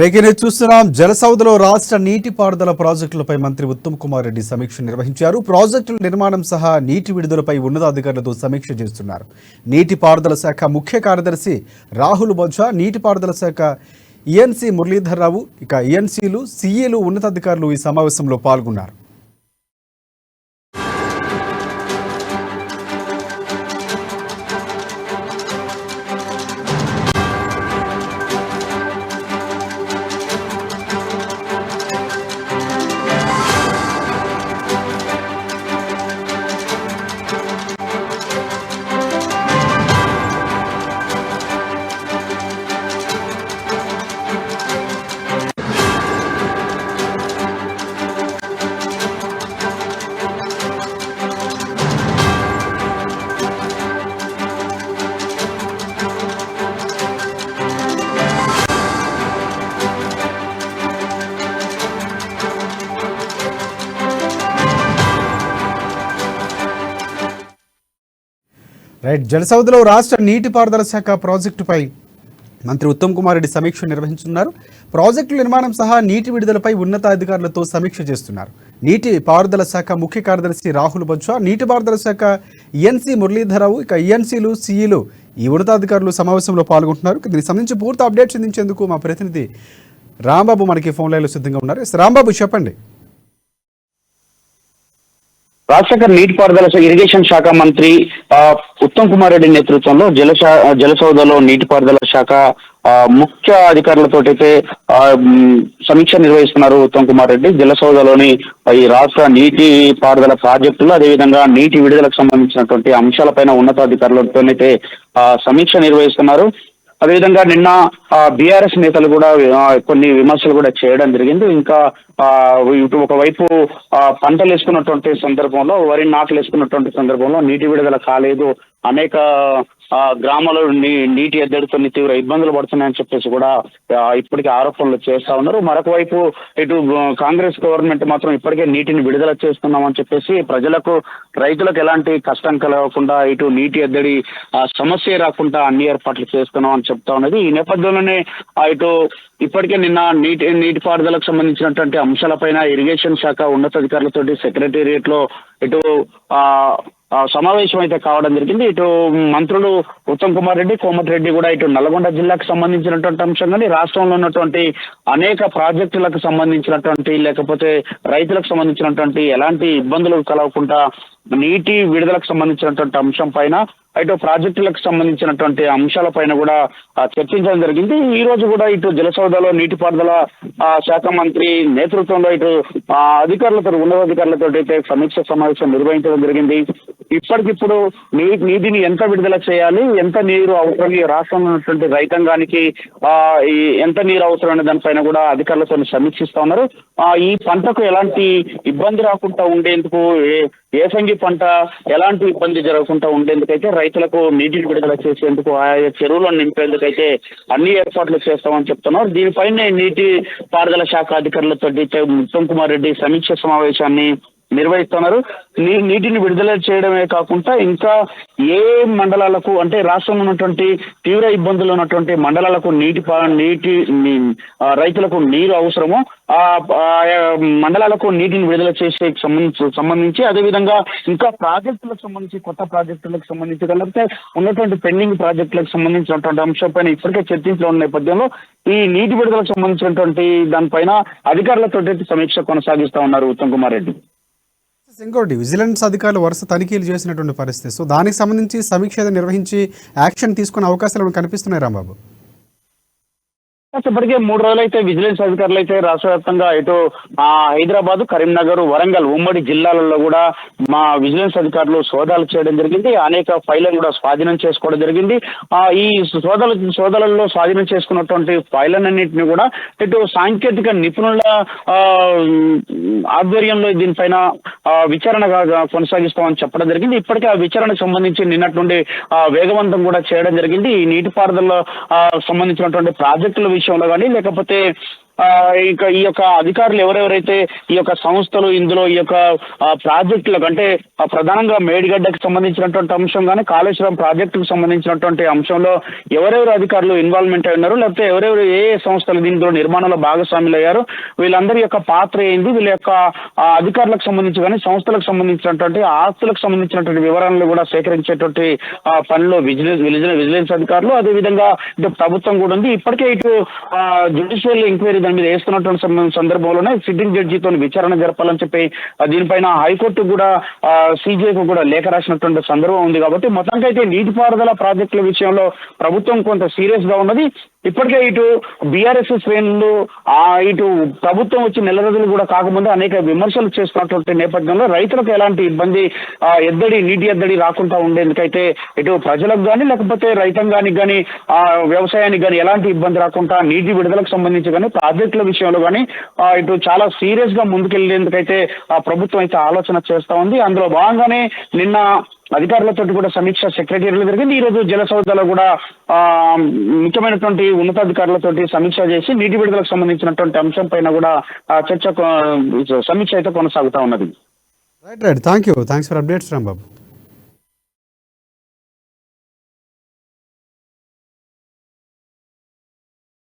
Breaking చూస్తున్నాం. జలసౌధలో రాష్ట్ర నీటిపారుదల ప్రాజెక్టులపై మంత్రి ఉత్తమ్ కుమార్ రెడ్డి సమీక్ష నిర్వహించారు. ప్రాజెక్టుల నిర్మాణం సహా నీటి విడుదలపై ఉన్నతాధికారులతో సమీక్ష చేస్తున్నారు. నీటిపారుదల శాఖ ముఖ్య కార్యదర్శి రాహుల్ బొజ్జా, నీటిపారుదల శాఖ ఈఎన్సీ మురళీధర్ రావు, ఇక ఈఎన్సీలు, సీఈలు ఉన్నతాధికారులు ఈ సమావేశంలో పాల్గొన్నారు. జలసౌధలో రాష్ట్ర నీటిపారుదల శాఖ ప్రాజెక్టుపై మంత్రి ఉత్తమ్ కుమార్ రెడ్డి సమీక్ష నిర్వహించున్నారు. ప్రాజెక్టుల నిర్మాణం సహా నీటి విడుదలపై ఉన్నతాధికారులతో సమీక్ష చేస్తున్నారు. నీటి పారుదల శాఖ ముఖ్య కార్యదర్శి రాహుల్ బొజ్జా, నీటిపారుదల శాఖ ఈఎన్సీ మురళీధర్ రావు, ఇక ఈఎన్సీలు, సీఈలు ఈ ఉన్నతాధికారులు సమావేశంలో పాల్గొంటున్నారు. దీనికి సంబంధించి పూర్తి అప్డేట్స్ అందించేందుకు మా ప్రతినిధి రాంబాబు మనకి ఫోన్ లైన్లో సిద్ధంగా ఉన్నారు. రాంబాబు, చెప్పండి. రాజశేఖర్ నీటిపారుదల ఇరిగేషన్ శాఖ మంత్రి ఉత్తమ్ కుమార్ రెడ్డి నేతృత్వంలో జలసౌధలో నీటిపారుదల శాఖ ముఖ్య అధికారులతోటైతే సమీక్ష నిర్వహిస్తున్నారు ఉత్తమ్ కుమార్ రెడ్డి. జలసౌధలోని ఈ రాష్ట్ర నీటి పారుదల ప్రాజెక్టులు, అదేవిధంగా నీటి విడుదలకు సంబంధించినటువంటి అంశాలపైన ఉన్నతాధికారులతోనైతే సమీక్ష నిర్వహిస్తున్నారు. అదేవిధంగా నిన్న బీఆర్ఎస్ నేతలు కూడా కొన్ని విమర్శలు కూడా చేయడం జరిగింది. ఇంకా ఇటు ఒకవైపు పంటలు వేసుకున్నటువంటి సందర్భంలో, వరి నాట్లు వేసుకున్నటువంటి సందర్భంలో నీటి విడుదల కాలేదు, అనేక గ్రామాల్లో నీటి ఎద్దడితో తీవ్ర ఇబ్బందులు పడుతున్నాయని చెప్పేసి కూడా ఇప్పటికే ఆరోపణలు చేస్తా ఉన్నారు. మరొక వైపు ఇటు కాంగ్రెస్ గవర్నమెంట్ మాత్రం ఇప్పటికే నీటిని విడుదల చేస్తున్నామని చెప్పేసి రైతులకు ఎలాంటి కష్టం కలగకుండా, ఇటు నీటి ఎద్దడి సమస్య రాకుండా అన్ని ఏర్పాట్లు చేస్తున్నాం అని చెప్తా ఉన్నది. ఈ నేపథ్యంలోనే ఇటు ఇప్పటికే నిన్న నీటిపారుదలకు సంబంధించినటువంటి అంశాలపైన ఇరిగేషన్ శాఖ ఉన్నతాధికారులతో సెక్రటేరియట్ లో ఇటు సమావేశం అయితే కావడం జరిగింది. ఇటు మంత్రులు ఉత్తమ్ కుమార్ రెడ్డి, కోమటిరెడ్డి కూడా ఇటు నల్గొండ జిల్లాకు సంబంధించినటువంటి అంశం కానీ, రాష్ట్రంలో ఉన్నటువంటి అనేక ప్రాజెక్టులకు సంబంధించినటువంటి, లేకపోతే రైతులకు సంబంధించినటువంటి ఎలాంటి ఇబ్బందులు కలగకుండా నీటి విడుదలకు సంబంధించినటువంటి అంశం పైన, ఇటు ప్రాజెక్టులకు సంబంధించినటువంటి అంశాలపైన కూడా చర్చించడం జరిగింది. ఈ రోజు కూడా ఇటు జలసౌధలో నీటిపారుదల శాఖ మంత్రి నేతృత్వంలో ఇటు అధికారులతో, ఉన్నతాధికారులతో అయితే సమీక్ష సమావేశం నిర్వహించడం జరిగింది. ఇప్పటికిప్పుడు నీటిని ఎంత విడుదల చేయాలి, ఎంత నీరు అవసరం, ఈ రాష్ట్రంలో ఉన్నటువంటి రైతాంగానికి ఎంత నీరు అవసరం అనే దానిపైన కూడా అధికారులతో సమీక్షిస్తా ఉన్నారు. ఈ పంటకు ఎలాంటి ఇబ్బంది రాకుండా ఉండేందుకు, ఏసంగి పంట ఎలాంటి ఇబ్బంది జరగకుండా ఉండేందుకైతే రైతులకు నీటిని విడుదల చేసేందుకు, ఆయా చెరువులను నింపేందుకైతే అన్ని ఏర్పాట్లు చేస్తామని చెప్తున్నారు. దీనిపైనే నీటి పారుదల శాఖ అధికారులతో ఉత్తమ్ కుమార్ రెడ్డి సమీక్ష సమావేశాన్ని నిర్వహిస్తున్నారు. నీటిని విడుదల చేయడమే కాకుండా ఇంకా ఏ మండలాలకు, అంటే రాష్ట్రంలో ఉన్నటువంటి తీవ్ర ఇబ్బందులు ఉన్నటువంటి మండలాలకు రైతులకు నీరు అవసరమో ఆ మండలాలకు నీటిని విడుదల చేసే సంబంధించి, అదేవిధంగా ఇంకా ప్రాజెక్టులకు సంబంధించి, కొత్త ప్రాజెక్టులకు సంబంధించి, లేకపోతే ఉన్నటువంటి పెండింగ్ ప్రాజెక్టులకు సంబంధించినటువంటి అంశంపైన ఇప్పటికే చర్చించలో ఉన్న నేపథ్యంలో ఈ నీటి విడుదలకు సంబంధించినటువంటి దానిపైన అధికారులతో సమీక్ష కొనసాగిస్తా ఉన్నారు ఉత్తమ్ కుమార్ రెడ్డి. ఇంకోటి, విజిలెన్స్ అధికారులు వరుస తనిఖీలు చేసినటువంటి పరిస్థితి, సో దానికి సంబంధించి సమీక్ష నిర్వహించి యాక్షన్ తీసుకునే అవకాశాలు కనిపిస్తున్నాయి రాంబాబు. ఇప్పటికే 3 రోజులు అయితే విజిలెన్స్ అధికారులు అయితే రాష్ట్ర వ్యాప్తంగా ఇటు హైదరాబాద్, కరీంనగర్, వరంగల్ ఉమ్మడి జిల్లాలలో కూడా మా విజిలెన్స్ అధికారులు సోదాలు చేయడం జరిగింది. అనేక ఫైళ్లను కూడా స్వాధీనం చేసుకోవడం జరిగింది. ఈ సోదాలలో స్వాధీనం చేసుకున్నటువంటి ఫైళ్లన్నింటినీ కూడా ఇటు సాంకేతిక నిపుణుల ఆధ్వర్యంలో దీనిపైన విచారణ కొనసాగిస్తామని చెప్పడం జరిగింది. ఇప్పటికే ఆ విచారణకు సంబంధించి నిన్నటి నుండి వేగవంతం కూడా చేయడం జరిగింది. ఈ నీటిపారుదల సంబంధించినటువంటి ప్రాజెక్టుల విషయంలో కానీ, లేకపోతే ఇంకా ఈ యొక్క అధికారులు ఎవరెవరైతే ఈ యొక్క సంస్థలు ఇందులో ఈ యొక్క ప్రాజెక్టులకు అంటే ప్రధానంగా మేడిగడ్డకు సంబంధించినటువంటి అంశం కానీ కాళేశ్వరం ప్రాజెక్టుకు సంబంధించినటువంటి అంశంలో ఎవరెవరు అధికారులు ఇన్వాల్వ్మెంట్ అయి ఉన్నారు, లేకపోతే ఎవరెవరు ఏ సంస్థలు దీంట్లో నిర్మాణంలో భాగస్వాములు అయ్యారు, వీళ్ళందరి యొక్క పాత్ర ఏంది, వీళ్ళ యొక్క అధికారులకు సంబంధించి కానీ సంస్థలకు సంబంధించినటువంటి ఆస్తులకు సంబంధించినటువంటి వివరాలను కూడా సేకరించేటువంటి పనిలో విజిలెన్స్ అధికారులు, అదేవిధంగా ఇటు ప్రభుత్వం కూడా ఉంది. ఇప్పటికే ఇటు జ్యుడిషియల్ ఎంక్వైరీ దాని మీద వేస్తున్నటువంటి సందర్భంలోనే సిట్టింగ్ జడ్జితో విచారణ జరపాలని చెప్పి దీనిపైన హైకోర్టు కూడా సిజేకు కూడా లేఖ రాసినటువంటి సందర్భం ఉంది. కాబట్టి మొత్తానికైతే నీటిపారుదల ప్రాజెక్టుల విషయంలో ప్రభుత్వం కొంత సీరియస్ గా ఉన్నది. ఇప్పటికే ఇటు బీఆర్ఎస్ శ్రేణులు ఇటు ప్రభుత్వం వచ్చి నెల రోజులు కూడా కాకముందే అనేక విమర్శలు చేస్తున్నటువంటి నేపథ్యంలో రైతులకు ఎలాంటి ఇబ్బంది నీటి ఎద్దడి రాకుండా ఉండేందుకైతే ఇటు ప్రజలకు కానీ లేకపోతే రైతాంగానికి కానీ వ్యవసాయానికి కానీ ఎలాంటి ఇబ్బంది రాకుండా నీటి విడుదలకు సంబంధించి కానీ ప్రాజెక్టుల విషయంలో కానీ ఇటు చాలా సీరియస్ గా ముందుకెళ్లేందుకైతే ప్రభుత్వం అయితే ఆలోచన చేస్తా ఉంది. అందులో భాగంగానే నిన్న అధికారులతో కూడా సమీక్ష సెక్రటరీలో జరిగింది. ఈ రోజు జలసౌధలో కూడా ముఖ్యమైనటువంటి ఉన్నతాధికారులతో సమీక్ష చేసి నీటి విడుదలకు సంబంధించినటువంటి అంశం పైన కూడా సమీక్ష అయితే కొనసాగుతా ఉన్నది. Right thanks for updates Rambabu.